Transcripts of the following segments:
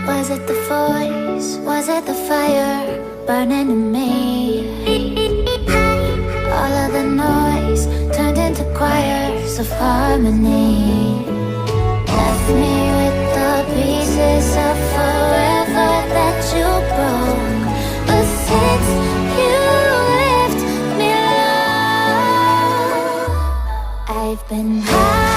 Was it the voice? Was it the fire burning in me? All of the noise turned into choirs of harmony. Left me with the pieces of forever that you broke. But since you left me alone, I've been high.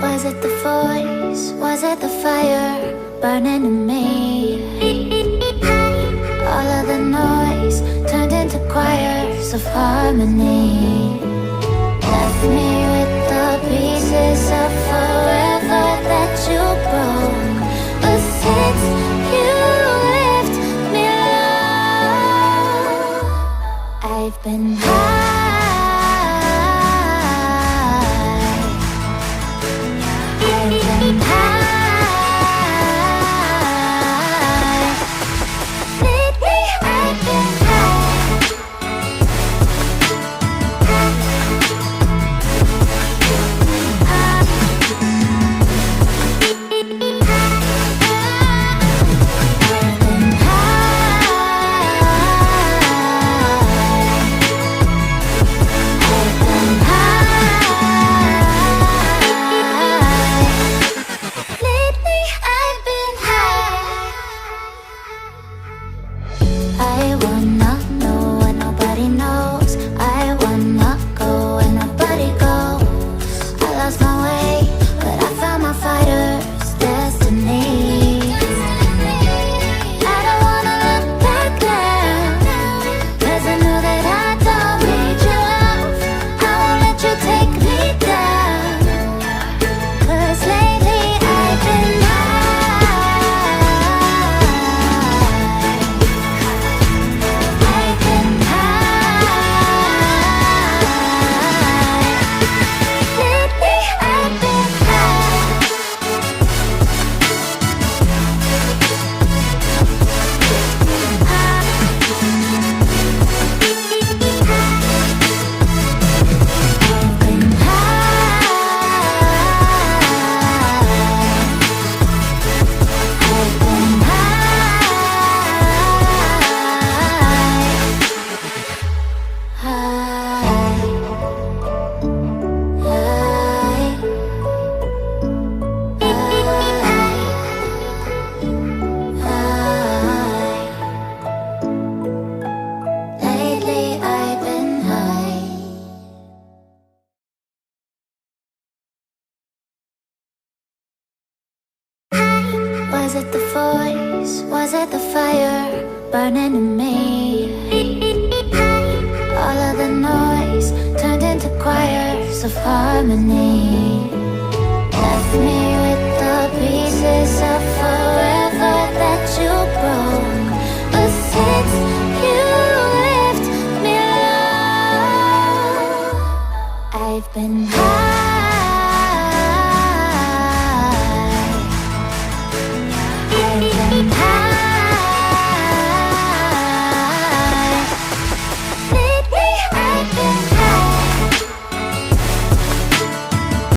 Was it the voice? Was it the fire burning in me? All of the noise turned into choirs of harmony. Left me with the pieces of forever that you broke. But since you left me alone, I've been high. Was it the voice? Was it the fire burning in me? All of the noise turned into choirs of harmony. Left me with the pieces of forever that you broke. But since you left me alone, I've been